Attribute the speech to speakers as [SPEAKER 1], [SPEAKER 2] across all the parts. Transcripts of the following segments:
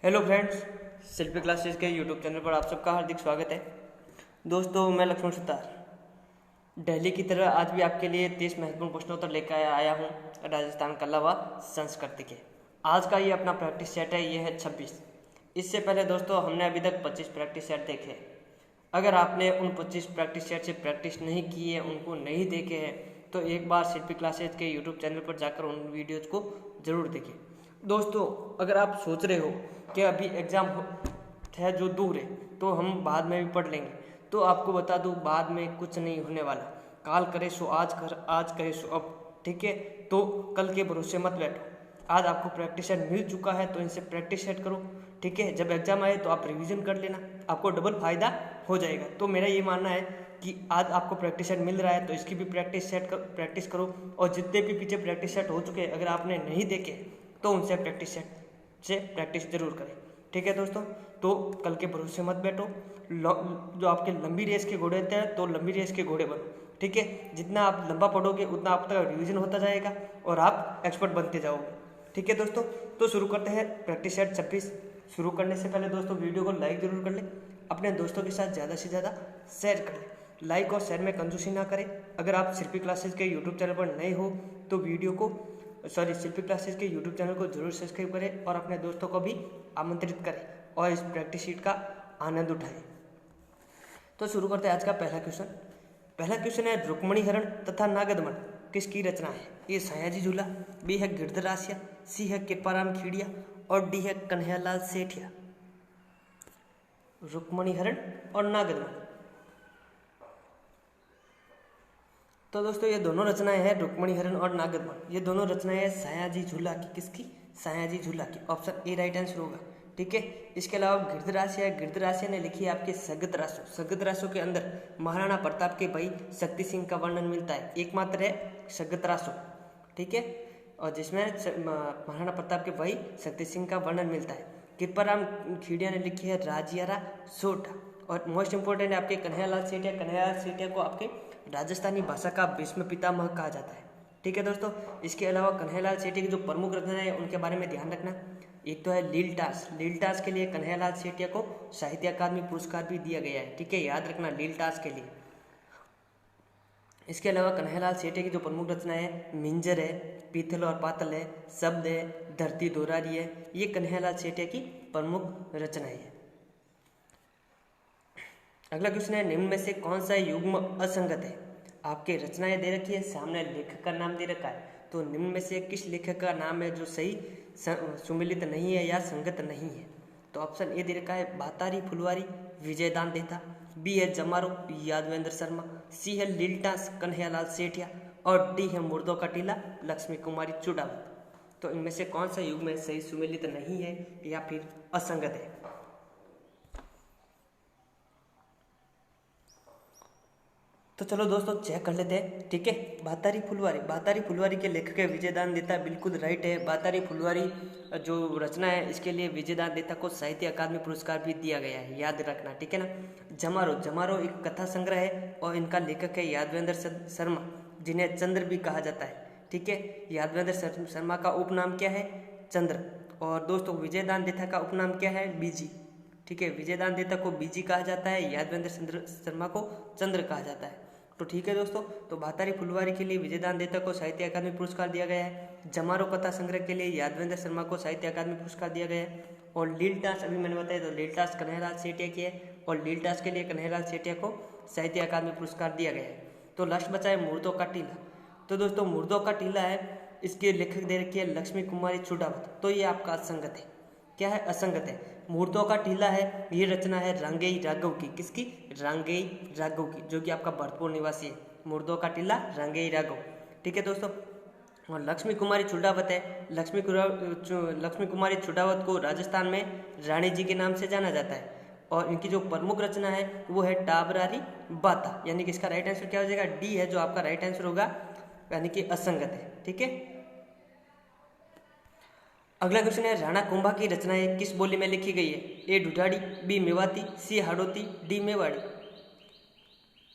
[SPEAKER 1] Hello friends, शिल्पी classes के YouTube channel पर आप सबका हार्दिक स्वागत है। दोस्तों, मैं लक्ष्मण सुतार दिल्ली की तरह आज भी आपके लिए 30 महत्वपूर्ण प्रश्नोत्तर लेकर आया हूँ राजस्थान कला व संस्कृति के। आज का ये अपना प्रैक्टिस सेट है, ये है 26। इससे पहले दोस्तों हमने अभी तक 25 प्रैक्टिस सेट देखे। अगर आपने उन 25 प्रैक्टिस सेट से प्रैक्टिस नहीं की है, उनको नहीं देखे हैं, तो एक बार शिल्पी क्लासेस के यूट्यूब चैनल पर जाकर उन वीडियोज़ को ज़रूर देखें। दोस्तों, अगर आप सोच रहे हो कि अभी एग्ज़ाम है जो दूर है तो हम बाद में भी पढ़ लेंगे, तो आपको बता दूं बाद में कुछ नहीं होने वाला। काल करे सो आज कर, आज करे सो अब। ठीक है, तो कल के भरोसे मत बैठो। आज आपको प्रैक्टिस सेट मिल चुका है तो इनसे प्रैक्टिस सेट करो। ठीक है, जब एग्जाम आए तो आप रिवीजन कर लेना, आपको डबल फायदा हो जाएगा। तो मेरा ये मानना है कि आज आपको प्रैक्टिस सेट मिल रहा है तो इसकी भी प्रैक्टिस करो। और जितने भी पीछे प्रैक्टिस सेट हो चुके हैं, अगर आपने नहीं देखे तो उनसे प्रैक्टिस जरूर करें। ठीक है दोस्तों, तो कल के भरोसे मत बैठो। जो आपके लंबी रेस के घोड़े होते हैं तो लंबी रेस के घोड़े बनो। ठीक है, जितना आप लंबा पढ़ोगे उतना आपका रिवीजन होता जाएगा और आप एक्सपर्ट बनते जाओगे। ठीक है दोस्तों, तो शुरू करते हैं प्रैक्टिस सेट 26। शुरू करने से पहले दोस्तों वीडियो को लाइक जरूर कर लें, अपने दोस्तों के साथ ज़्यादा से ज़्यादा शेयर कर लें। लाइक और शेयर में कंजूसी ना करें। अगर आप शिल्पी क्लासेस के यूट्यूब चैनल पर नए हो तो शिल्पी क्लासेस के यूट्यूब चैनल को जरूर सब्सक्राइब करें और अपने दोस्तों को भी आमंत्रित करें और इस प्रैक्टिस शीट का आनंद उठाएं। तो शुरू करते हैं आज का पहला क्वेश्चन। पहला क्वेश्चन है, रुक्मणी हरण तथा नागदमन किसकी रचना है? ए सयाजी झूला, बी है गिरधरासिया, सी है कृपाराम खीड़िया और डी है कन्हैयालाल सेठिया। रुक्मणी हरण और नागदमन। तो दोस्तों ये दोनों रचनाएं हैं, रुक्मणी हरण और नागदमन। ये दोनों रचनाएं हैं सयाजी झूला की। किसकी? सयाजी झूला की। ऑप्शन ए राइट आंसर होगा। ठीक है, इसके अलावा गिरधरासिया ने लिखी है आपके सगतरासो के अंदर महाराणा प्रताप के भाई शक्ति सिंह का वर्णन मिलता है। एकमात्र है सगतरासो। ठीक है, और जिसमें महाराणा प्रताप के भाई शक्ति सिंह का वर्णन मिलता है। कृपाराम खीड़िया ने लिखी है राजियारा सोटा। और मोस्ट इंपोर्टेंट है आपके कन्हैयालाल सेठिया को आपके राजस्थानी भाषा का भीष्म पितामह कहा जाता है। ठीक है दोस्तों, इसके अलावा कन्हैयालाल सेठिया की जो प्रमुख रचना है उनके बारे में ध्यान रखना। एक तो है लीलटास के लिए कन्हैयालाल सेठिया को साहित्य अकादमी पुरस्कार भी दिया गया है। ठीक है, याद रखना लीलटास के लिए। इसके अलावा कन्हैयालाल सेठिया की जो प्रमुख रचना है मिंजर है, पीतल और पातल है, शब्द है, धरती दोरारी है। ये कन्हैयालाल सेठिया की प्रमुख रचनाएं है। अगला क्वेश्चन है, निम्न में से कौन सा युग्म असंगत है? आपके रचनाएं दे रखी है, सामने लेखक का नाम दे रखा है, तो निम्न में से किस लेखक का नाम है जो सही सुमिलित नहीं है या संगत नहीं है? तो ऑप्शन ए दे रखा है भातारी फुलवारी विजयदान देता, बी है जमारो यादवेंद्र शर्मा, सी है लीलटास कन्हैयालाल सेठिया और डी है मुर्दों का टीला लक्ष्मी कुमारी चुड़ावत। तो इनमें से कौन सा युग में सही सुमिलित नहीं है या फिर असंगत है? तो चलो दोस्तों चेक कर लेते हैं। ठीक है, भातारी फुलवारी के लेखक है विजयदान देता, बिल्कुल राइट है। भातारी फुलवारी जो रचना है इसके लिए विजयदान देता को साहित्य अकादमी पुरस्कार भी दिया गया है, याद रखना। ठीक है ना। जमारो एक कथा संग्रह है और इनका लेखक है यादवेंद्र शर्मा, जिन्हें चंद्र भी कहा जाता है। ठीक है, यादवेंद्र शर्मा का उपनाम क्या है? चंद्र। और दोस्तों विजयदान देता का उपनाम क्या है? बीजी। ठीक है, विजयदान देता को बीजी कहा जाता है, यादवेंद्र शर्मा को चंद्र कहा जाता है। तो ठीक है दोस्तों, तो भातारी फुलवारी के लिए विजयदान देता को साहित्य अकादमी पुरस्कार दिया गया है। जमारो कथा संग्रह के लिए यादवेंद्र शर्मा को साहित्य अकादमी पुरस्कार दिया गया है। और लीलटास अभी मैंने बताया, तो लीलटास कन्हैयालाल सेठिया की है और लीलटास के लिए कन्हैयालाल सेठिया को साहित्य अकादमी पुरस्कार दिया गया है। तो लास्ट बचा है मुर्दों का टीला। तो दोस्तों मुर्दों का टीला है, इसके लेखक दे रखी है लक्ष्मी कुमारी चुड़ावत। तो ये आपका असंगत है। क्या है? असंगत है। मुर्दों का टीला है, ये रचना है रांगेई राघव की। किसकी? रांगेई राघव की, जो कि आपका भरतपुर निवासी है। मुर्दों का टीला रांगेई राघव। ठीक है दोस्तों, और लक्ष्मी कुमारी चुड़ावत है। लक्ष्मी कुमारी चुड़ावत को राजस्थान में रानी जी के नाम से जाना जाता है। और इनकी जो प्रमुख रचना है वो है टाबरारी बाता, यानी कि इसका राइट आंसर क्या हो जाएगा? डी है जो आपका राइट आंसर होगा, यानी कि असंगत है। ठीक है, अगला क्वेश्चन है, राणा कुंभा की रचनाएं किस बोली में लिखी गई है? ए ढूढ़ाड़ी, बी मेवाती, सी हाड़ौती, डी मेवाड़ी।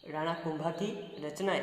[SPEAKER 1] राणा कुंभा की रचनाएं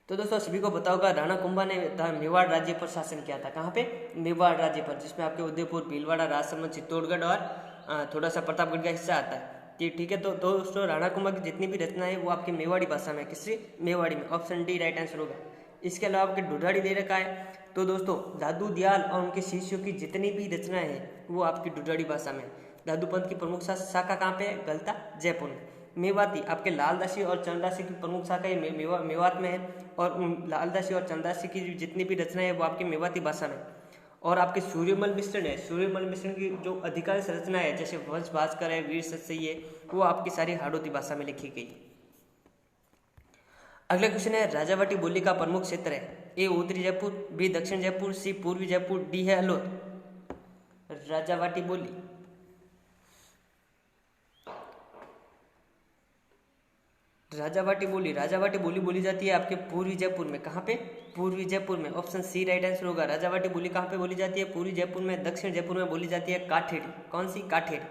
[SPEAKER 1] तो दोस्तों सभी को पता होगा राणा कुंभा ने मेवाड़ राज्य पर शासन किया था। कहाँ पे? मेवाड़ राज्य पर, जिसमें आपके उदयपुर, भीलवाड़ा, राजसमंद, चित्तौड़गढ़ और थोड़ा सा प्रतापगढ़ का हिस्सा आता है। ठीक है। तो दोस्तों राणा कुंभा की जितनी भी रचना है वो आपकी मेवाड़ी भाषा में, किससे? मेवाड़ी में। ऑप्शन डी राइट आंसर होगा। इसके अलावा आपके ढूढ़ाड़ी दे रखा है। तो दोस्तों दादू दयाल और उनके शिष्यों की जितनी भी रचनाएं हैं वो आपकी ढूढ़ाड़ी भाषा में। दादू पंथ की प्रमुख शाखा कहाँ पे है? गलता, जयपुर में। मेवाती आपके लालदासी और चंद्रदासी की प्रमुख शाखा ये मेवात में है, और लालदासी और चंद्रदासी की जितनी भी रचनाएं है वो आपकी मेवाती भाषा में। और आपके सूर्यमल मिश्रण है, सूर्यमल मिश्रण की जो अधिकांश रचना है जैसे वंश भास्कर है, वीर सतसई है, वो आपकी सारी हाड़ौती भाषा में लिखी गई। अगला क्वेश्चन है राजावाटी बोली का प्रमुख क्षेत्र है। ए उत्तरी जयपुर, बी दक्षिण जयपुर, सी पूर्वी जयपुर, डी है अलवर। राजावाटी बोली, राजावाटी बोली बोली जाती है आपके पूर्वी जयपुर में। कहाँ पे? पूर्वी जयपुर में। ऑप्शन सी राइट आंसर होगा। राजावाटी बोली कहाँ पे बोली जाती है? पूर्वी जयपुर में। दक्षिण जयपुर में बोली जाती है काठेड़ी। कौन सी? काठेड़ी।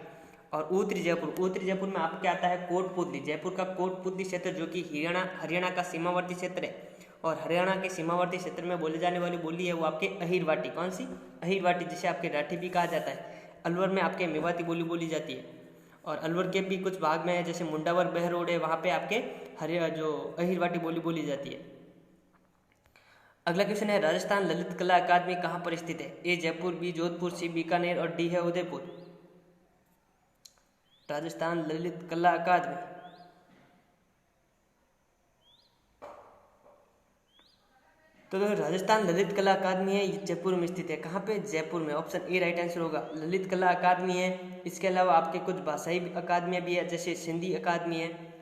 [SPEAKER 1] और उत्तरी जयपुर में आपके आता है कोटपुतली। जयपुर का कोटपुतली क्षेत्र जो कि हरियाणा का सीमावर्ती क्षेत्र है, और हरियाणा के सीमावर्ती क्षेत्र में बोले जाने वाली बोली है वो आपके अहिरवाटी। कौन सी? अहिरवाटी, जिसे आपके राठी भी कहा जाता है। अलवर में आपके मेवाती बोली बोली जाती है, और अलवर के भी कुछ भाग में है जैसे मुंडावर बहरोड है, वहाँ पे आपके जो अहिरवाटी बोली बोली जाती है। अगला क्वेश्चन है राजस्थान ललित कला अकादमी कहाँ पर स्थित है? ए जयपुर, बी जोधपुर, सी बीकानेर, और डी है उदयपुर। राजस्थान ललित कला अकादमी, तो राजस्थान ललित कला अकादमी है जयपुर में स्थित है। कहाँ पे? जयपुर में। ऑप्शन ए राइट आंसर होगा। ललित कला अकादमी है। इसके अलावा आपके कुछ भाषाई अकादमियाँ भी है जैसे सिंधी अकादमी है,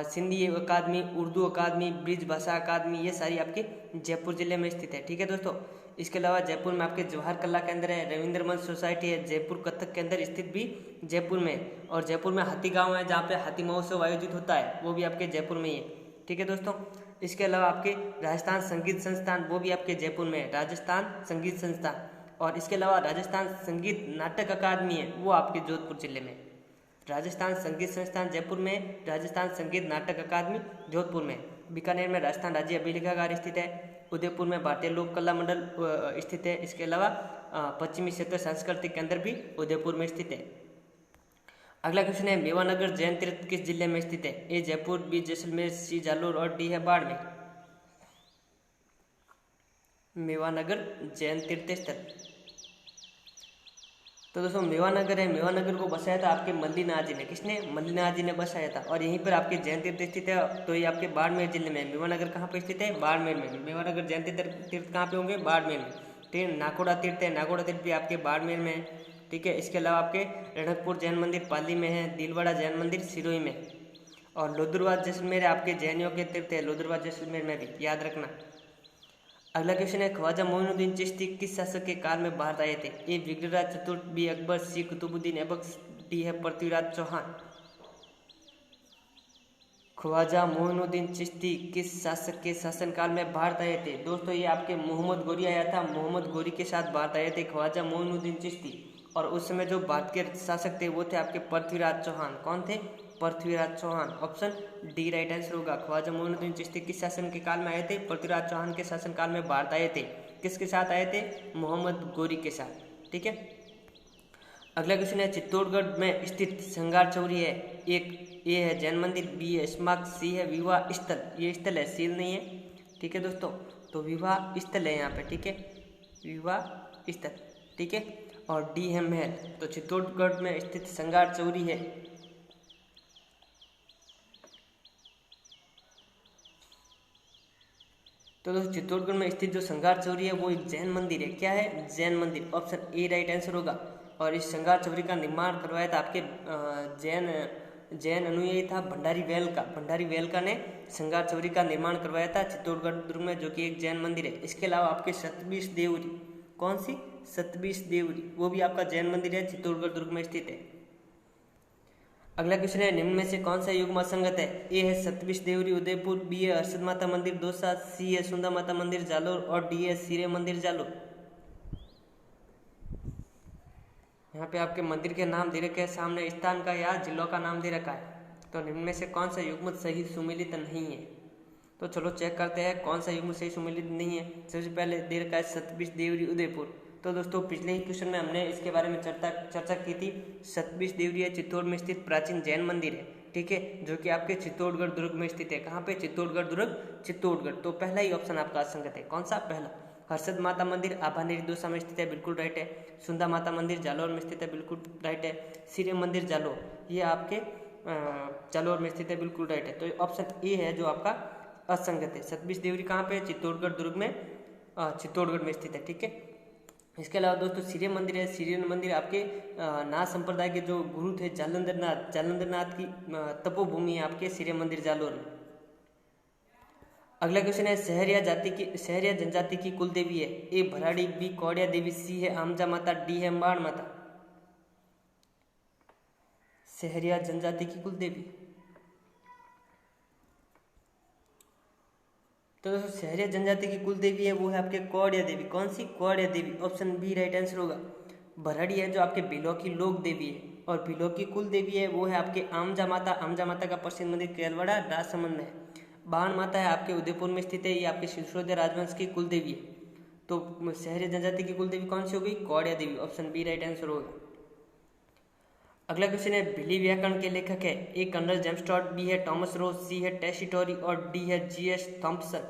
[SPEAKER 1] सिंधी अकादमी, उर्दू अकादमी, ब्रिज भाषा अकादमी, ये सारी आपके जयपुर जिले में स्थित है। ठीक है दोस्तों। इसके अलावा जयपुर में आपके जवाहर कला केंद्र है, रविंद्र मंच सोसाइटी है, जयपुर कथक केंद्र स्थित भी जयपुर में, और जयपुर में हाथी गांव है जहाँ पे हाथी महोत्सव आयोजित होता है, वो भी आपके जयपुर में ही है। ठीक है दोस्तों। इसके अलावा आपके राजस्थान संगीत संस्थान, वो भी आपके जयपुर में है, राजस्थान संगीत संस्थान। और इसके अलावा राजस्थान संगीत नाटक अकादमी है, वो आपके जोधपुर जिले में। राजस्थान संगीत संस्थान जयपुर में, राजस्थान संगीत नाटक अकादमी जोधपुर में। बीकानेर में राजस्थान राज्य अभिलेखागार स्थित है। उदयपुर में भारतीय लोक कला मंडल स्थित है। इसके अलावा पश्चिमी क्षेत्र सांस्कृतिक केंद्र भी उदयपुर में स्थित है। अगला क्वेश्चन है मेवानगर जैन तीर्थ किस जिले में स्थित है? ए जयपुर, बी जैसलमेर, सी जालोर, और डी है बाड़मेर। मेवानगर जैन तीर्थ स्थल, तो दोस्तों मेवानगर है, मेवानगर को बसाया था आपके मल्लीनाथ जी ने। किसने? मल्लीनाथ जी ने बसाया था, और यहीं पर आपके जैन तीर्थ स्थित है। तो ये आपके बाड़मेर जिले में। मेवानगर कहाँ पर स्थित है? बाड़मेर में। मेवानगर जैन तीर्थ कहाँ पे होंगे? बाड़मेर में। ठीक है। नाकोड़ा तीर्थ है, नाकोड़ा तीर्थ भी आपके बाड़मेर में है। ठीक है। इसके अलावा आपके रणकपुर जैन मंदिर पाली में है, दिलवाड़ा जैन मंदिर सिरोही में, और लोदरवाद जैसलमेर आपके जैनियों के तीर्थ है, लोदरवाद जैसलमेर में भी, याद रखना। अगला क्वेश्चन है ख्वाजा मोइनुद्दीन चिश्ती किस शासक के काल में भारत आए थे? ए विग्रहराज चतुर्थ, बी अकबर, सी कुतुबुद्दीन ऐबक, डी है पृथ्वीराज चौहान। ख्वाजा मोइनुद्दीन चिश्ती किस शासक के शासनकाल में भारत आए थे? दोस्तों ये आपके मोहम्मद गोरी आया था, मोहम्मद गोरी के साथ भारत आए थे ख्वाजा मोइनुद्दीन चिश्ती। और उस समय जो भारत के शासक थे वो थे आपके पृथ्वीराज चौहान। कौन थे? Prithviraj Chauhan. Option D right answer होगा। ख्वाजा मोइनुद्दीन चिश्ती किस शासन के काल में आए थे? पृथ्वीराज चौहान के शासनकाल में भारत आए थे। किसके साथ आए थे? मोहम्मद गोरी के साथ। ठीक है। अगला क्वेश्चन है चित्तौड़गढ़ में स्थित श्रृंगार चौरी है। एक ए है जैन मंदिर, बी है स्मारक, सी है विवाह स्थल। ये स्थल है, सील नहीं है। ठीक है दोस्तों। तो विवाह स्थल है यहाँ पे। ठीक है, विवाह स्थल। ठीक है। और डी है महल। तो चित्तौड़गढ़ में स्थित श्रृंगार चौरी है। तो दोस्तों चित्तौड़गढ़ में स्थित जो श्रृंगार चौरी है वो एक जैन मंदिर है। क्या है? जैन मंदिर। ऑप्शन ए राइट आंसर होगा। और इस श्रृंगार चौरी का निर्माण करवाया था आपके जैन अनुयायी था भंडारी वेलका। भंडारी वेलका ने श्रृंगार चौरी का निर्माण करवाया था चित्तौड़गढ़ दुर्ग में, जो कि एक जैन मंदिर है। इसके अलावा आपके सतबीस देवरी, कौन सी? सतबीस देवरी, वो भी आपका जैन मंदिर है, चित्तौड़गढ़ दुर्ग में स्थित है। अगला क्वेश्चन है निम्न में से कौन सा युग्म असंगत है? ए है सतबीस देवरी उदयपुर, बी है हर्षद माता मंदिर दौसा, सी है सुंदा माता मंदिर जालोर, और डी है सिरे मंदिर जालोर। यहाँ पे आपके मंदिर के नाम दे रखे हैं, सामने स्थान का या जिलों का नाम दे रखा है। तो निम्न में से कौन सा युग्म सही सुमेलित नहीं है? तो चलो चेक करते हैं कौन सा युग्म सही सम्मिलित नहीं है। सबसे पहले दे रखा है सतबिश देवरी उदयपुर। तो दोस्तों पिछले ही क्वेश्चन में हमने इसके बारे में चर्चा की थी। सतबिश देवरी चित्तौड़ में स्थित प्राचीन जैन मंदिर है, ठीक है, जो कि आपके चित्तौड़गढ़ दुर्ग में स्थित है। कहाँ पे? चित्तौड़गढ़ दुर्ग, चित्तौड़गढ़। तो पहला ही ऑप्शन आपका असंगत है। कौन सा? पहला। हर्षद माता मंदिर आभानेरी दोसा में स्थित है, बिल्कुल राइट है। सुंदा माता मंदिर जालौर में स्थित है, बिल्कुल राइट है। सिरे मंदिर जालौर, ये आपके जालौर में स्थित है, बिल्कुल राइट है। तो ऑप्शन ए है जो आपका असंगत है। सतबिश देवरी कहाँ पे? चित्तौड़गढ़ दुर्ग में, चित्तौड़गढ़ में स्थित है, ठीक है। इसके अलावा दोस्तों सिरे मंदिर है। सिरे मंदिर आपके नाथ संप्रदाय के जो गुरु थे जालंधर नाथ की तपोभूमि है आपके सिरे मंदिर जालौर में। अगला क्वेश्चन है शहरिया जनजाति की कुल देवी है। ए भराड़ी, बी कौड़िया देवी, सी है आमजा माता, डी है बाण माता। शहरिया जनजाति की कुल देवी, तो दोस्तों शहरिया जनजाति की कुल देवी है वो है आपके कौड़िया देवी। कौन सी? कौड़िया देवी। ऑप्शन बी राइट आंसर होगा। भराड़ी है जो आपके बिलो की लोक देवी है, और बिलो की कुल देवी है वो है आपके आमजा माता। आमजा माता का प्रसिद्ध मंदिर केलवाड़ा राजसमंद में है। बाण माता है आपके उदयपुर में स्थित है, ये आपके सिसोदिया राजवंश की कुल देवी है। तो शहरिया जनजाति की कुल देवी कौन सी हो गई? कौड़िया देवी। ऑप्शन बी राइट आंसर होगा। अगला क्वेश्चन है बिली व्याकरण के लेखक है। ए कर्नल जेम्स टॉड, बी है टॉमस रोज, सी है टेसिटोरी और डी है जीएस थॉम्पसन।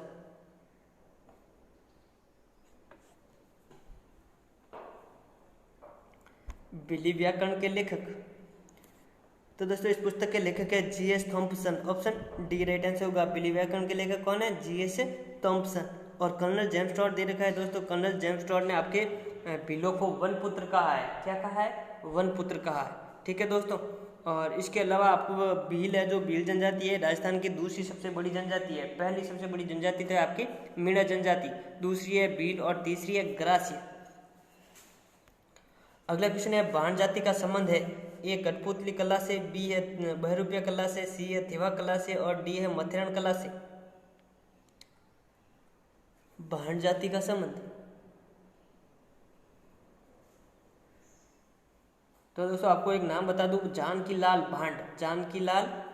[SPEAKER 1] बिली व्याकरण के लेखक, तो दोस्तों इस पुस्तक के लेखक है GS Thompson. Option D right answer होगा। बिली व्याकरण के लेखक कौन है? GS Thompson. और कर्नल जेम्स टॉड दे रखा है दोस्तों। कर्नल जेम्स टॉड ने आपके बिलो को वन पुत्र कहा है। क्या कहा है? वन पुत्र कहा है, ठीक है दोस्तों। और इसके अलावा आपको भील है जो भील जनजाति है राजस्थान की दूसरी सबसे बड़ी जनजाति है। पहली सबसे बड़ी जनजाति तो है आपकी मीणा जनजाति, दूसरी है भील और तीसरी है ग्रासिया। अगला क्वेश्चन है बाण जाति का संबंध है। ए कठपुतली कला से, बी है बहरूपिया कला से, सी है थेवा कला से और डी है मथेरण कला से। बाण जाति का संबंध, तो दोस्तों आपको एक नाम बता दूं, जानकीलाल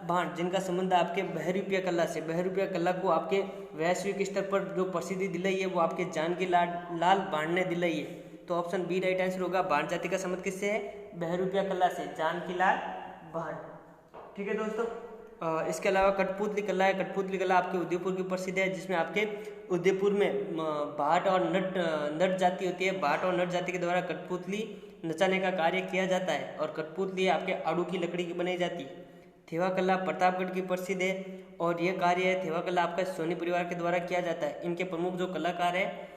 [SPEAKER 1] भांड, जिनका संबंध आपके बहरूपिया कला से। बहरूपिया कला को आपके वैश्विक स्तर पर जो प्रसिद्धि दिलाई है वो आपके जानकीलाल भांड ने दिलाई है। तो ऑप्शन बी राइट आंसर होगा। बाण जाति का संबंध किससे है? बहरूपिया कला से, जानकीलाल भांड, ठीक है दोस्तों। इसके अलावा कठपुतली कला है। कठपुतली कला आपके उदयपुर की प्रसिद्ध है, जिसमें आपके उदयपुर में भाट और नट जाति होती है। भाट और नट जाति के द्वारा कठपुतली नचाने का कार्य किया जाता है, और कठपुतली आपके आड़ू की लकड़ी की बनाई जाती है। थेवा कला प्रतापगढ़ की प्रसिद्ध है, और यह कार्य है थेवा कला आपका सोनी परिवार के द्वारा किया जाता है। इनके प्रमुख जो कलाकार है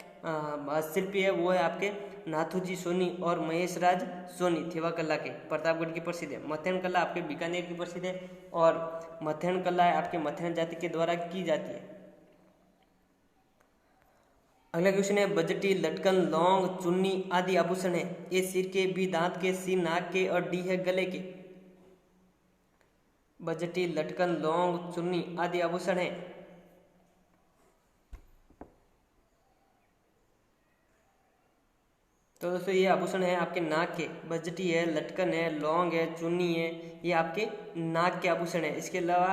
[SPEAKER 1] शिल्पी है वो है आपके नाथूजी सोनी और महेश राज सोनी। थेवा कला के प्रतापगढ़ की प्रसिद्ध है। मथेरण कला आपके बीकानेर की प्रसिद्ध है, और मथेरण कला आपके मथेरण जाति के द्वारा की जाती है। अगला क्वेश्चन है बजटी, लटकन, लौंग, चुन्नी आदि आभूषण है। ए सिर के, बी दांत के, सी नाक के और डी है गले के। बजटी, लटकन, लौंग, चुन्नी आदि आभूषण है। तो दोस्तों ये आभूषण है आपके नाक के। बजटी है, लटकन है, लौंग है, चुन्नी है, ये आपके नाक के आभूषण है। इसके अलावा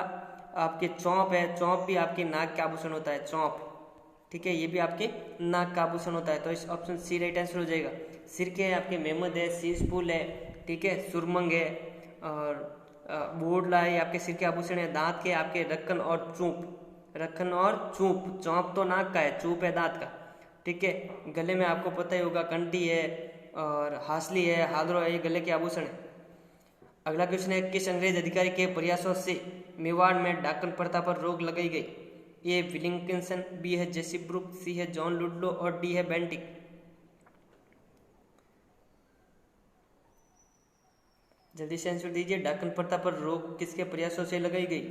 [SPEAKER 1] आपके चौंप है। चौंप भी आपके नाक का आभूषण होता है, चौंप, ठीक है, ये भी आपके नाक का आभूषण होता है। तो इस ऑप्शन सी राइट आंसर हो जाएगा। सिर के आपके मेहमद है, शीशफूल है, ठीक है, सुरमंग है, और बोडला है, आपके सिर के आभूषण है। दांत के आपके रक्कन और चूप, चौंप तो नाक का है, चूप है दांत का, ठीक है। गले में आपको पता ही होगा कंठी है और हासली है, हादरो है, ये गले के आभूषण है। अगला क्वेश्चन है किस अंग्रेज अधिकारी के प्रयासों से मेवाड़ में डाकन प्रथा पर रोक लगाई गई? ए विलिंगकिंसन, बी है जेसी ब्रुक, सी है जॉन लुडलो और डी है बेंटिक। जल्दी से आंसर दीजिए। डाकन प्रथा पर रोक किसके प्रयासों से लगाई गई?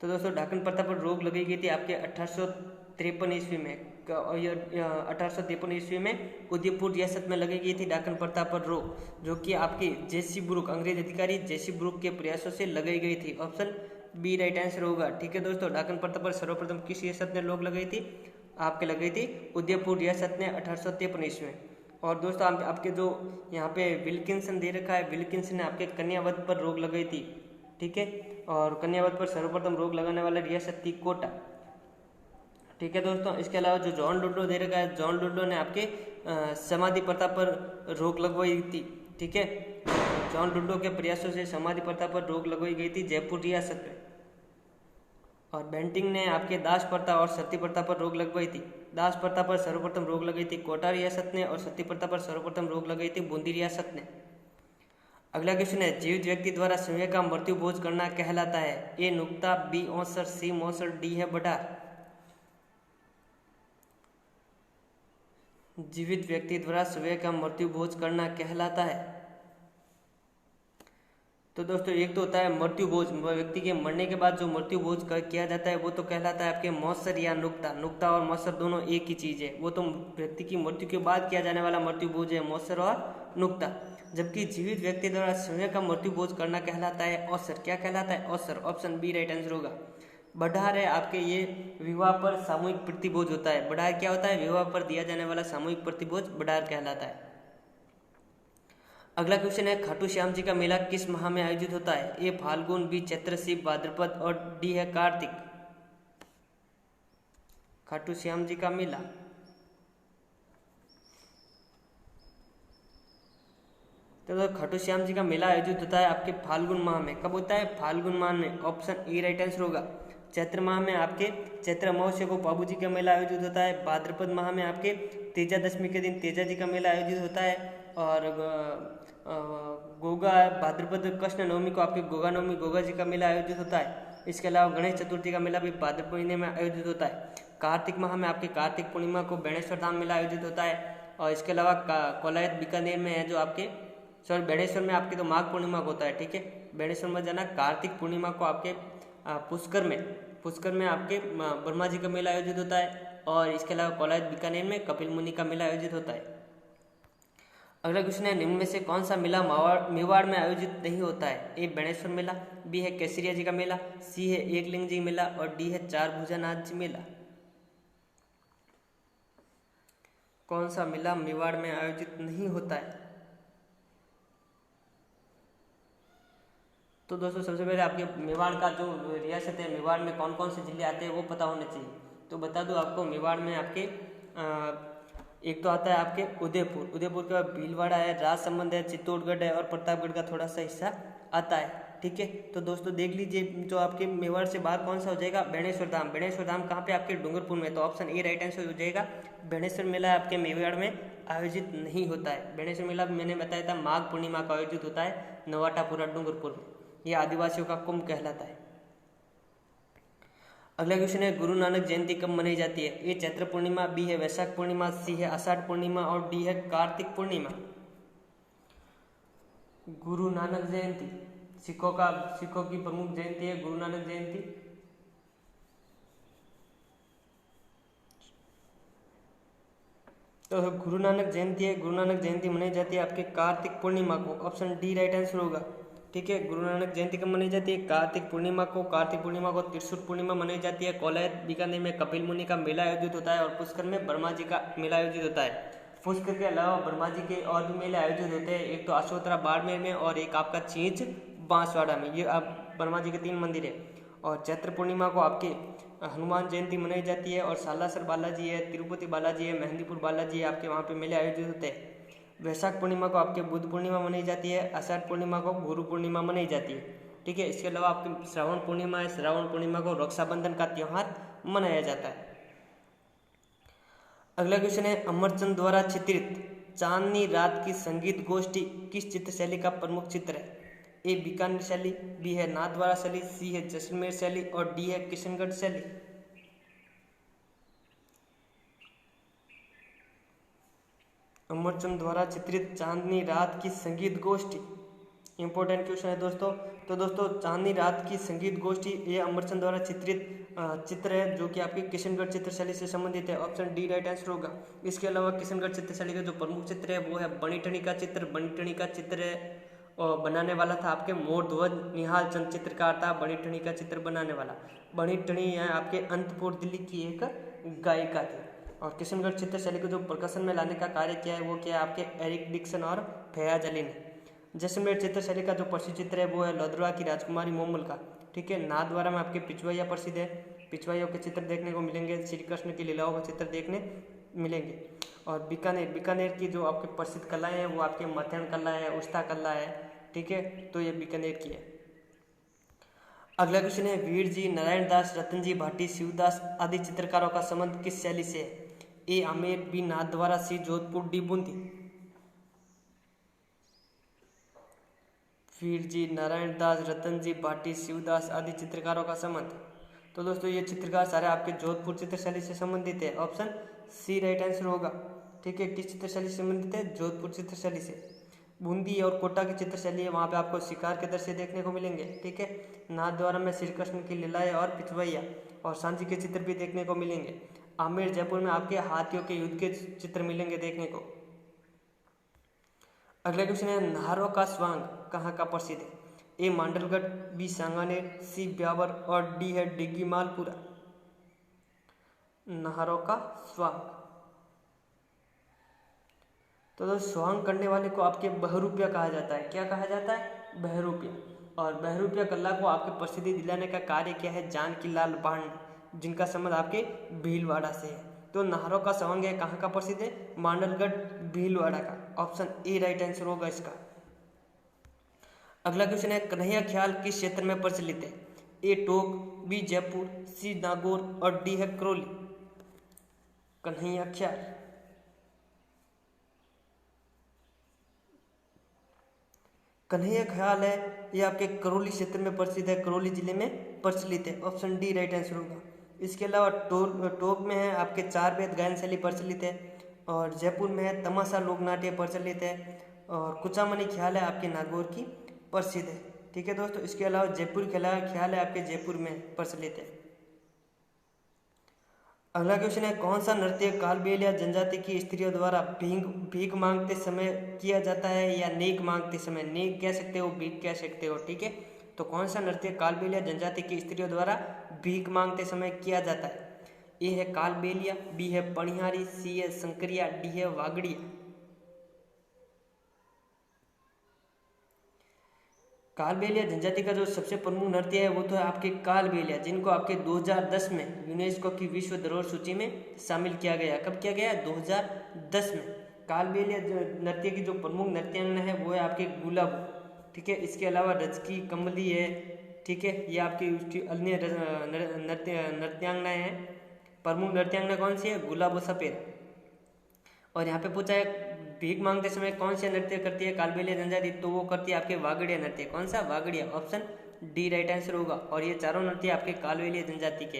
[SPEAKER 1] तो दोस्तों डाकन प्रथा पर रोक लगाई गई थी आपके 1853 ईस्वी में। 1853 ईस्वी में उदयपुर रियासत में लगाई गई थी डाकन प्रथा पर रोक, जो कि आपके जेसी ब्रुक, अंग्रेज अधिकारी जेसी ब्रुक के प्रयासों से लगाई गई थी। ऑप्शन बी राइट आंसर होगा, ठीक है दोस्तों। डाकन प्रथा पर सर्वप्रथम किस रियासत ने रोक लगाई थी? आपके लगाई थी उदयपुर रियासत ने 1853 ईस्वी में। और दोस्तों आपके जो यहाँ पे विल्किंसन दे रखा है, विल्किंसन ने आपके कन्यावध पर रोक लगाई थी, ठीक है। और कन्यावध पर सर्वप्रथम रोक लगाने वाला रियासत थी कोटा, ठीक है दोस्तों। इसके अलावा जो जॉन लुड्लो दे रखा है, जॉन लुड्लो ने आपके समाधि प्रथा पर रोक लगवाई थी, ठीक है। जॉन लुड्लो के प्रयासों से समाधि प्रथा पर रोक लगवाई गई थी जयपुर रियासत में। और बेंटिंग ने आपके दास प्रथा और सती प्रथा पर रोक लगवाई थी। दास प्रथा पर सर्वप्रथम रोक लगाई थी कोटा रियासत ने और सती प्रथा पर सर्वप्रथम रोक लगाई थी बूंदी रियासत ने। अगला क्वेश्चन है, जीवित व्यक्ति द्वारा स्वयं का मृत्यु भोज करना कहलाता है? ए नुक्ता, बी औसर, सी मौसर, डी है बडार। जीवित व्यक्ति द्वारा स्वयं का मृत्यु भोज करना कहलाता है। तो दोस्तों एक तो होता है मृत्यु भोज, व्यक्ति के मरने के बाद जो मृत्यु भोज किया जाता है वो तो कहलाता है आपके मौसर या नुक्ता। नुक्ता और मौसर दोनों एक ही चीज है, वो तो व्यक्ति की मृत्यु के बाद किया जाने वाला मृत्यु भोज है मौसर और नुक्ता। जबकि जीवित व्यक्ति द्वारा स्वयं का मृत्यु भोज करना कहलाता है औसर। क्या कहलाता है? औसर। ऑप्शन बी राइट आंसर होगा। बडार है आपके ये विवाह पर सामूहिक प्रतिभोज होता है। बडार क्या होता है? विवाह पर दिया जाने वाला सामूहिक प्रतिभोज बडार कहलाता है। अगला क्वेश्चन है, खाटू श्याम जी का मेला किस माह में आयोजित होता है? ए फाल्गुन, बी चैत्र, सी भाद्रपद और डी है कार्तिक। खाटू श्याम जी का मेला तो खाटू श्याम जी का मेला आयोजित होता है आपके फाल्गुन माह में। कब होता है? फाल्गुन माह में। ऑप्शन ए राइट आंसर होगा। चैत्र माह में आपके चैत्र अमावस्या को बाबू जी का मेला आयोजित होता है। भाद्रपद माह में आपके तेजा दशमी के दिन तेजा जी का मेला आयोजित होता है। और गोगा भाद्रपद कृष्ण नवमी को आपके गोगा नवमी गोगा जी का मेला आयोजित होता है। इसके अलावा गणेश चतुर्थी का मेला भी भाद्रपद महीने में आयोजित होता है। कार्तिक माह में आपके कार्तिक पूर्णिमा को बेणेश्वर धाम मेला आयोजित होता है। और इसके अलावा कोलायत बीकानेर में है जो आपके बेणेश्वर में आपके तो माघ पूर्णिमा को होता है, ठीक है। बेणेश्वर में जाना। कार्तिक पूर्णिमा को आपके पुष्कर में आपके ब्रह्मा जी का मेला आयोजित होता है। और इसके अलावा कोलायत बीकानेर में कपिल मुनि का मेला आयोजित होता है। अगला क्वेश्चन है, निम्न में से कौन सा मेला मेवाड़ में आयोजित नहीं होता है? ए बेणेश्वर मेला, बी है केसरिया जी का मेला, सी है एकलिंग जी मेला और डी है चार भुजानाथ जी मेला। कौन सा मेला मेवाड़ में आयोजित नहीं होता है? तो दोस्तों सबसे पहले आपके मेवाड़ का जो रियासत है, मेवाड़ में कौन कौन से जिले आते हैं वो पता होना चाहिए। तो बता दूं आपको, मेवाड़ में आपके एक तो आता है आपके उदयपुर के बाद भीलवाड़ा है, राजसमंद है, चित्तौड़गढ़ है और प्रतापगढ़ का थोड़ा सा हिस्सा आता है, ठीक है। तो दोस्तों देख लीजिए जो आपके मेवाड़ से बाहर कौन सा हो जाएगा? बेणेश्वर धाम। बेणेश्वर धाम कहाँ पे? आपके डूंगरपुर में। तो ऑप्शन ए राइट आंसर हो जाएगा। बेणेश्वर मेला आपके मेवाड़ में आयोजित नहीं होता है। बेणेश्वर मेला मैंने बताया था माघ पूर्णिमा का आयोजित होता है नवाटापुरा डूंगरपुर में। यह आदिवासियों का कुंभ कहलाता है। अगला क्वेश्चन है, गुरु नानक जयंती कब मनाई जाती है? ए चैत्र पूर्णिमा, बी है वैशाख पूर्णिमा, सी है आषाढ़ पूर्णिमा और डी है कार्तिक पूर्णिमा। गुरु नानक जयंती सिखों की प्रमुख जयंती है गुरु नानक जयंती। तो गुरु नानक जयंती मनाई जाती है आपके कार्तिक पूर्णिमा को। ऑप्शन डी राइट आंसर होगा, ठीक है। गुरु नानक जयंती कब मनाई जाती है? कार्तिक पूर्णिमा को। कार्तिक पूर्णिमा को त्रिशूल पूर्णिमा मनाई जाती है। कोलायत बीकानेर में कपिल मुनि का मेला आयोजित होता है और पुष्कर में ब्रह्मा जी का मेला आयोजित होता है। पुष्कर के अलावा ब्रह्मा जी के और भी मेले आयोजित होते हैं। एक तो अशोतरा बाड़मेर में और एक आपका चींच बांसवाड़ा में। ये आप ब्रह्मा जी के 3 मंदिर है। और चैत्र पूर्णिमा को आपके हनुमान जयंती मनाई जाती है और सालासर बालाजी है, तिरुपति बालाजी है, मेहंदीपुर बालाजी है, आपके वहाँ पे मेले आयोजित होते हैं। वैशाख पूर्णिमा को आपके बुद्ध पूर्णिमा मनाई जाती है। आषाढ़ पूर्णिमा को गुरु पूर्णिमा मनाई जाती है, ठीक है। इसके अलावा आपके श्रावण पूर्णिमा है, श्रावण पूर्णिमा को रक्षाबंधन का त्यौहार मनाया जाता है। अगला क्वेश्चन है, अमरचंद द्वारा चित्रित चांदनी रात की संगीत गोष्ठी किस चित्र शैली का प्रमुख चित्र है? ए बीकानेर शैली, बी है नाथद्वारा शैली, सी है जैसलमेर शैली और डी है किशनगढ़ शैली। अमरचंद द्वारा चित्रित चांदनी रात की संगीत गोष्ठी इंपॉर्टेंट क्वेश्चन है दोस्तों। तो दोस्तों चांदनी रात की संगीत गोष्ठी ये अमरचंद द्वारा चित्रित चित्र है जो कि आपकी किशनगढ़ चित्रशैली से संबंधित है। ऑप्शन डी राइट आंसर होगा। इसके अलावा किशनगढ़ चित्रशैली का जो प्रमुख चित्र है वो है बनीठनी का चित्र। बनीठनी का चित्र है और बनाने वाला था आपके मोरध्वज निहाल चंद चित्रकार था बनीठनी का चित्र बनाने वाला। बनीठनी है आपके अंतपुर दिल्ली की एक गायिका थी। और किशनगढ़ चित्रशैली को जो प्रकाशन में लाने का कार्य किया है वो किया है आपके एरिक डिक्सन और फयाज अली ने। जैसलमेर चित्रशैली का जो प्रसिद्ध चित्र है वो है लोधरा की राजकुमारी मोमल का। ठीक है, नाथद्वारा में आपके पिछवैया प्रसिद्ध है, पिछवैयों के चित्र देखने को मिलेंगे, श्री कृष्ण की लीलाओं के चित्र देखने मिलेंगे। और बीकानेर की जो आपके प्रसिद्ध कलाएं हैं वो आपके मथन कला है, उष्टा कला है। ठीक है, तो ये बीकानेर की है। अगला क्वेश्चन है, वीर जी, नारायण दास, रतन जी भाटी, शिवदास आदि चित्रकारों का संबंध किस शैली से है? ए आमेर, बी नाथद्वारा, सी जोधपुर, डी बूंदी। वीर जी, नारायण दास, रतन जी भाटी, शिवदास आदि चित्रकारों का संबंध। तो दोस्तों ये चित्रकार सारे आपके जोधपुर चित्रशैली से संबंधित है। ऑप्शन सी राइट आंसर होगा। ठीक है, किस चित्रशैली से संबंधित है? जोधपुर चित्रशैली से। बूंदी और कोटा की चित्रशैली है, वहाँ पे आपको शिकार के दृश्य देखने को मिलेंगे। ठीक है, नाथद्वारा में श्री कृष्ण की लीलाएं और पिछवैया और सांची के चित्र भी देखने को मिलेंगे। आमेर जयपुर में आपके हाथियों के युद्ध के चित्र मिलेंगे देखने को। अगला क्वेश्चन है, नाहरों का स्वांग कहाँ का प्रसिद्ध है? ए मांडलगढ़, बी सांगानेर, सी ब्यावर और डी है डिग्गी मालपुरा। नाहरों का स्वांग। तो दोस्तों स्वांग करने वाले को आपके बहरूपिया कहा जाता है। क्या कहा जाता है? बहरूपिया। और बहरूपिया कला को आपके प्रसिद्धि दिलाने का कार्य क्या है? जानकी लाल बाण, जिनका संबंध आपके भीलवाड़ा से है। तो नाहरों का स्वांग है कहाँ का प्रसिद्ध है? मांडलगढ़, भीलवाड़ा का। ऑप्शन ए राइट आंसर होगा इसका। अगला क्वेश्चन है, कन्हैया ख्याल किस क्षेत्र में प्रचलित है? ए टोक, बी जयपुर, सी नागौर और डी है करौली। कन्हैया ख्याल। कन्हैया ख्याल है ये आपके करौली क्षेत्र में प्रसिद्ध है, करौली जिले में प्रचलित है। ऑप्शन डी राइट आंसर होगा। इसके अलावा टोक में है आपके चार वेद गायन शैली प्रचलित है, और जयपुर में है तमाशा लोक नाट्य प्रचलित है, और कुचामनी ख्याल है आपके नागौर की प्रसिद्ध है। ठीक है दोस्तों, इसके अलावा जयपुर ख्याल है आपके जयपुर में प्रचलित है। अगला क्वेश्चन है, कौन सा नृत्य कालबेलिया जनजाति की स्त्रियों द्वारा भीख मांगते समय किया जाता है, या नेक मांगते समय? नेक कह सकते हो, भीख कह सकते हो। ठीक है, तो कौन सा नृत्य कालबेलिया जनजाति की स्त्रियों द्वारा भीख मांगते समय किया जाता है? ए है कालबेलिया, बी है पणिहारी, सी है संकरिया, डी है वागड़िया। कालबेलिया जनजाति का जो सबसे प्रमुख नृत्य है वो तो है आपके कालबेलिया, जिनको आपके 2010 में यूनेस्को की विश्व धरोहर सूची में शामिल किया गया। कब किया गया? 2010 में। कालबेलिया नृत्य की जो प्रमुख नृत्यांगना है वो है आपके गुलाबो। ठीक है, इसके अलावा रजकी, कमली है। ठीक है, ये आपकी अन्य नृत्यांगनाएं हैं। प्रमुख नृत्यांगना कौन सी है? गुलाबो सपेरा। और यहाँ पे पूछा है भीख मांगते समय कौन से नृत्य करती है कालबेलिया जनजाति? तो वो करती है आपके वागड़िया नृत्य। कौन सा? वागड़िया। ऑप्शन डी राइट आंसर होगा। और ये चारों नृत्य आपके कालबेलिया जनजाति के।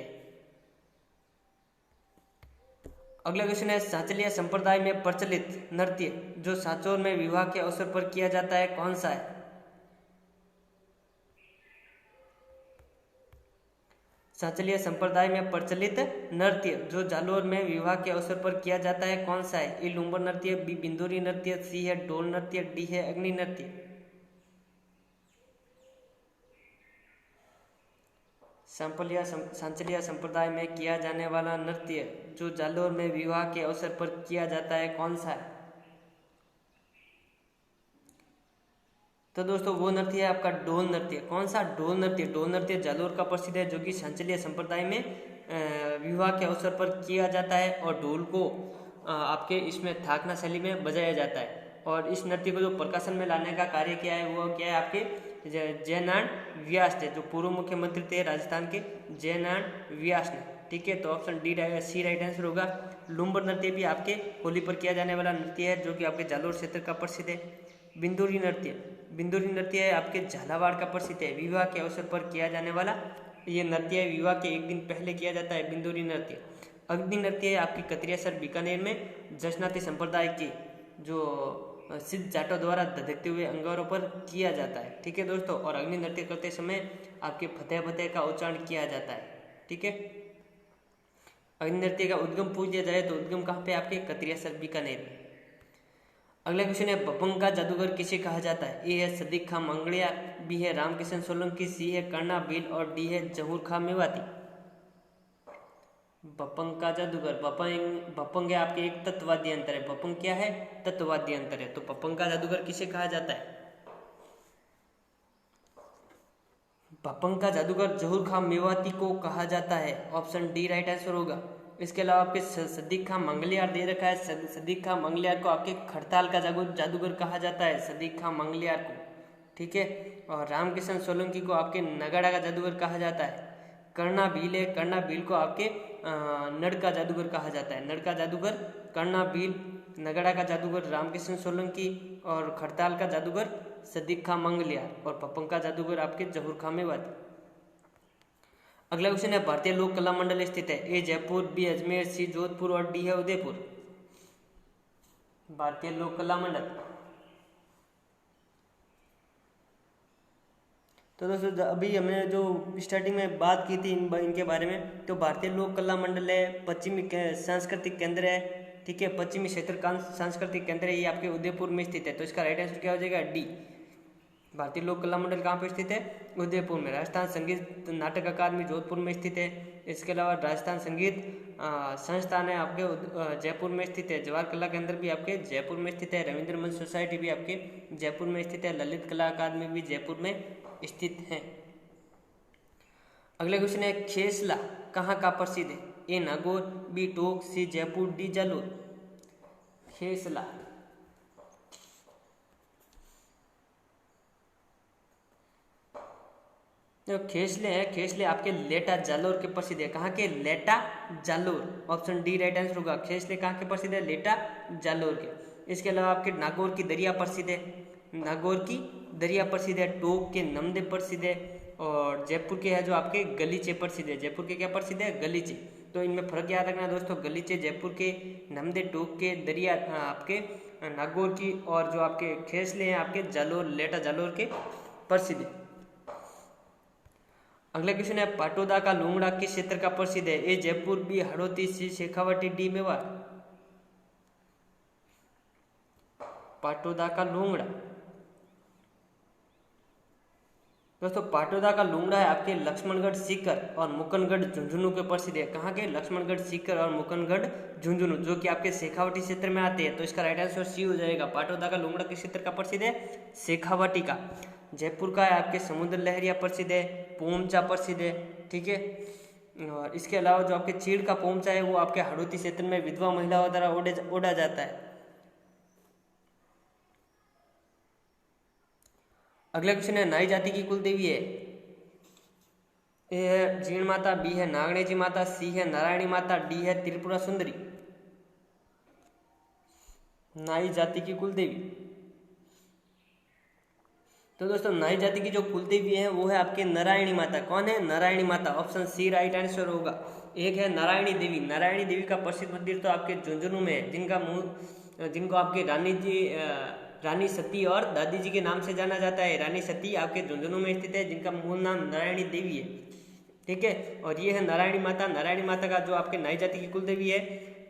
[SPEAKER 1] अगला क्वेश्चन है, सांचलिया संप्रदाय में प्रचलित नृत्य जो सांचौर में विवाह के अवसर पर किया जाता है कौन सा है? सांचलिया संप्रदाय में प्रचलित नृत्य जो जालोर में विवाह के अवसर पर किया जाता है कौन सा है? ए लुम्बर नृत्य, बी बिंदुरी नृत्य, सी है ढोल नृत्य, डी है अग्नि नृत्य। सांचलिया संप्रदाय में किया जाने वाला नृत्य जो जालोर में विवाह के अवसर पर किया जाता है कौन सा है? तो दोस्तों वो नृत्य है आपका ढोल नृत्य। कौन सा? ढोल नृत्य। ढोल नृत्य जालोर का प्रसिद्ध है, जो कि सांचलिया संप्रदाय में विवाह के अवसर पर किया जाता है, और ढोल को आपके इसमें थाकना शैली में बजाया जाता है। और इस नृत्य को जो प्रकाशन में लाने का कार्य किया है वो क्या है? आपके जयनारायण व्यास थे, जो पूर्व मुख्यमंत्री थे राजस्थान के, जयनारायण व्यास ने। ठीक है, तो option D C right answer होगा। लुम्बर नृत्य भी आपके होली पर किया जाने वाला नृत्य है, जो कि आपके जालोर क्षेत्र का प्रसिद्ध है। बिंदुरी नृत्य है आपके झालावाड़ का प्रसिद्ध है, विवाह के अवसर पर किया जाने वाला ये नृत्य है। विवाह के एक दिन पहले किया जाता है बिंदुरी नृत्य। अग्नि नृत्य है आपकी कतरियासर बीकानेर में जसनाती संप्रदाय के जो सिद्ध जाटों द्वारा धधकते हुए अंगारों पर किया जाता है। ठीक है दोस्तों, और अग्नि नृत्य करते समय आपके फतेह फतेह का उच्चारण किया जाता है। ठीक है, अग्नि नृत्य का उद्गम पूछ दिया जाए तो उद्गम कहाँ पे? आपके कतरियासर बीकानेर में। अगला क्वेश्चन है, बपंग का जादूगर किसे कहा जाता है? ए है सदीक खां मंगड़िया, बी है रामकिशन सोलंकी, सी है कर्णा भील और डी है जहूर खां मेवाती। बपंग का जादूगर, बपंग है आपके एक तत्ववादी अंतर है। बपंग क्या है? तत्ववादी अंतर है। तो बपंग का जादूगर किसे कहा जाता है? भपंग का जादूगर जहूर खां मेवाती को कहा जाता है। ऑप्शन डी राइट आंसर होगा। इसके अलावा आपके सदीक खां मंगलियार दे रखा है। सदीक खां मंगलियार को आपके खड़ताल का जादूगर कहा जाता है, सदीक खां मंगलियार को, ठीक है। और रामकिशन सोलंकी को आपके नगाड़ा का जादूगर कहा जाता है। कर्णा भील है, कर्णा भील को आपके नड़ का जादूगर कहा जाता है, नड़ का जादूगर कर्णा भील, नगाड़ा का जादूगर रामकिशन सोलंकी और खड़ताल का जादूगर सदीक खां मंगलियार और भपंग का जादूगर आपके जहूर खां मेवाती। अगला क्वेश्चन है भारतीय लोक कला मंडल स्थित है। ए जयपुर, बी अजमेर, सी जोधपुर और डी है उदयपुर। भारतीय लोक कला मंडल, तो दोस्तों अभी हमने जो स्टार्टिंग में बात की थी इनके बारे में, तो भारतीय लोक कला मंडल है, पश्चिमी सांस्कृतिक केंद्र है, ठीक है, पश्चिमी क्षेत्र सांस्कृतिक केंद्र है, ये आपके उदयपुर में स्थित है। तो इसका राइट आंसर क्या हो जाएगा? डी। भारतीय लोक कला मंडल कहाँ पे स्थित है? उदयपुर में। राजस्थान संगीत नाटक अकादमी जोधपुर में स्थित है। इसके अलावा राजस्थान संगीत संस्थान है आपके जयपुर में स्थित है। जवाहर कला केंद्र भी आपके जयपुर में स्थित है। रविंद्र मंच सोसाइटी भी आपके जयपुर में स्थित है। ललित कला अकादमी भी जयपुर में स्थित है। अगला क्वेश्चन है खेसला कहाँ का प्रसिद्ध है? ए नागौर, बी टोंक, सी जयपुर, डी जालोर। खेसला, जो खेसले हैं, खेसले आपके लेटा जालोर के प्रसिद्ध है। कहाँ के? लेटा Jalore. Option D right answer होगा। खेसले कहाँ के प्रसिद्ध है? लेटा जालोर के। इसके अलावा आपके नागौर की दरिया प्रसिद्ध है, नागौर की दरिया प्रसिद्ध है। टोंक के नमदे प्रसिद्ध है और जयपुर के है जो आपके गलीचे प्रसिद्ध है। जयपुर के क्या प्रसिद्ध है? गलीचे। तो इनमें फर्क याद रखना दोस्तों, गलीचे जयपुर के, नमदे टोंक के, दरिया आपके नागौर की, और जो आपके खेसले हैं आपके जालोर, लेटा जालोर के प्रसिद्ध है। अगला क्वेश्चन है पाटोदा का लूंगड़ा किस क्षेत्र का प्रसिद्ध है? ए जयपुर, बी हड़ौती, सी शेखावाटी, डी मेवाड़। पाटोदा का लूंगड़ा, दोस्तों पाटोदा का लूंगड़ा है आपके लक्ष्मणगढ़ सीकर और मुकनगढ़ झुंझुनू के प्रसिद्ध है। कहाँ के? लक्ष्मणगढ़ सीकर और मुकनगढ़ झुंझुनू, जो कि आपके शेखावाटी क्षेत्र में आते हैं। तो इसका राइट आंसर सी हो जाएगा। पाटोदा का लूंगड़ा किस क्षेत्र का प्रसिद्ध है? शेखावाटी का। जयपुर का है आपके समुद्र लहरिया प्रसिद्ध है, पोमचा प्रसिद्ध है, ठीक है। और इसके अलावा जो आपके चीड़ का पोमचा है वो आपके हड़ौती क्षेत्र में विधवा महिलाओं द्वारा ओढ़ा जाता है। अगला क्वेश्चन है नाई जाति की कुल देवी है। ए है जीण माता, बी है नागणेजी माता, सी है नारायणी माता, डी है त्रिपुरा सुंदरी। नाई जाति की कुल देवी, तो दोस्तों नाई जाति की जो कुल देवी है वो है आपके नारायणी माता। कौन है? नारायणी माता। ऑप्शन सी राइट आंसर होगा। एक है नारायणी देवी। नारायणी देवी का प्रसिद्ध मंदिर तो आपके झुंझुनू में है, जिनको आपके रानी सती और दादी जी के नाम से जाना जाता है। रानी सती आपके झुंझुनू में स्थित है, जिनका मूल नाम नारायणी देवी है, ठीक है। और ये है नारायणी माता। नारायणी माता का जो आपके नाई जाति की कुल देवी है,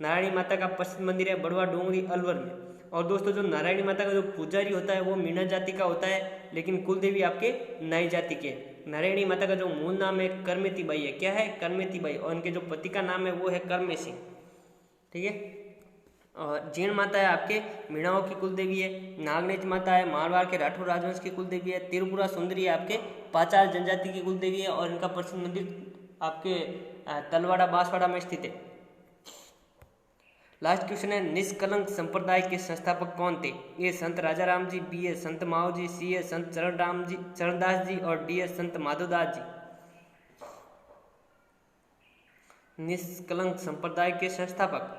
[SPEAKER 1] नारायणी माता का प्रसिद्ध मंदिर है बड़वा डोंगरी अलवर में। और दोस्तों जो नारायणी माता का जो पुजारी होता है वो मीणा जाति का होता है, लेकिन कुल देवी आपके नाई जाति के। नारायणी माता का जो मूल नाम है करमेती बाई है। क्या है? करमेती बाई। और उनके जो पति का नाम है वो है करमे सिंह, ठीक है। और जीण माता है आपके मीणाओं की कुल देवी है। नागनेच माता है मारवाड़ के राठौर राजवंश की कुल देवी है। त्रिपुरा सुंदरी है आपके पाचाल जनजाति की कुल देवी है और इनका प्रसिद्ध मंदिर आपके तलवाड़ा बांसवाड़ा में स्थित है। लास्ट क्वेश्चन है निष्कलंक संप्रदाय के संस्थापक कौन थे? ए संत राजाराम जी, बी ए संत माओ जी, सी ए संत चरणदास जी और डी ए संत माधोदास जी। निष्कलंक संप्रदाय के संस्थापक,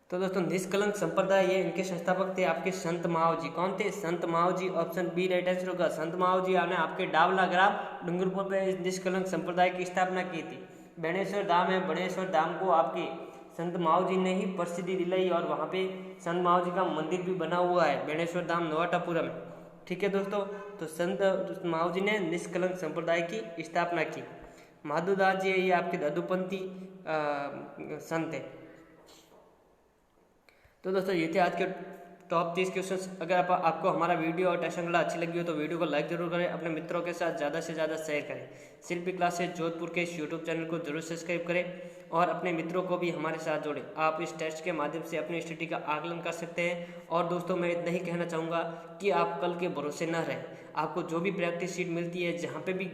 [SPEAKER 1] तो दोस्तों निष्कलंक संप्रदाय ये इनके संस्थापक थे आपके संत माओ जी। कौन थे? संत माओ जी। ऑप्शन बी राइट आंसर होगा। संत माओ जी ने आपके डावला ग्राम डूंगरपुर में इस निष्कलंक संप्रदाय की स्थापना की थी। बेणेश्वर धाम है, बेणेश्वर धाम को आपके संत माओ जी ने ही प्रसिद्धि दिलाई और वहाँ पे संत माओ जी का मंदिर भी बना हुआ है बेणेश्वर धाम नवाटापुरा में, ठीक है दोस्तों। तो संत माओ जी ने निष्कलंक संप्रदाय की स्थापना की। माधोदास जी ये आपके दादूपंथी संत है। तो दोस्तों ये थे आज के टॉप 30 क्वेश्चंस। अगर आपको हमारा वीडियो और टेस्ट श्रृंखला अच्छी लगी हो तो वीडियो को लाइक जरूर करें, अपने मित्रों के साथ ज़्यादा से ज़्यादा शेयर करें। शिल्पी क्लासेस जोधपुर के इस यूट्यूब चैनल को जरूर सब्सक्राइब करें और अपने मित्रों को भी हमारे साथ जोड़ें। आप इस टेस्ट के माध्यम से अपनी स्थिति का आकलन कर सकते हैं। और दोस्तों मैं इतना ही कहना चाहूँगा कि आप कल के भरोसे न रहें, आपको जो भी प्रैक्टिस शीट मिलती है, जहाँ पे भी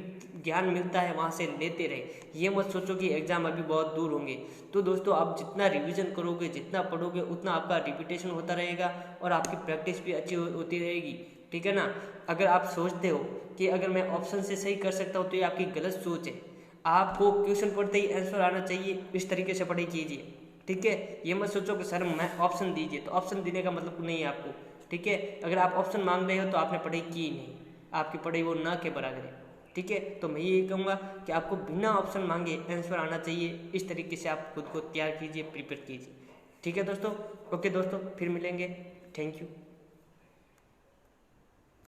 [SPEAKER 1] ज्ञान मिलता है वहाँ से लेते रहे। ये मत सोचो कि एग्ज़ाम अभी बहुत दूर होंगे। तो दोस्तों आप जितना रिवीजन करोगे, जितना पढ़ोगे, उतना आपका रिपीटेशन होता रहेगा और आपकी प्रैक्टिस भी अच्छी होती रहेगी, ठीक है ना। अगर आप सोचते हो कि अगर मैं ऑप्शन से सही कर सकता हूँ, तो ये आपकी गलत सोच है। आपको क्वेश्चन पढ़ते ही आंसर आना चाहिए, इस तरीके से पढ़ाई कीजिए, ठीक है। ये मत सोचो कि सर मैं ऑप्शन दीजिए, तो ऑप्शन देने का मतलब नहीं है आपको, ठीक है। अगर आप ऑप्शन मांग रहे हो तो आपने पढ़ाई की नहीं, आपकी पढ़ाई वो ना के बराबर है, ठीक है। तो मैं यही कहूँगा कि आपको बिना ऑप्शन मांगे आंसर आना चाहिए। इस तरीके से आप खुद को तैयार कीजिए, प्रिपेयर कीजिए, ठीक है दोस्तों। ओके दोस्तों, फिर मिलेंगे। Thank you.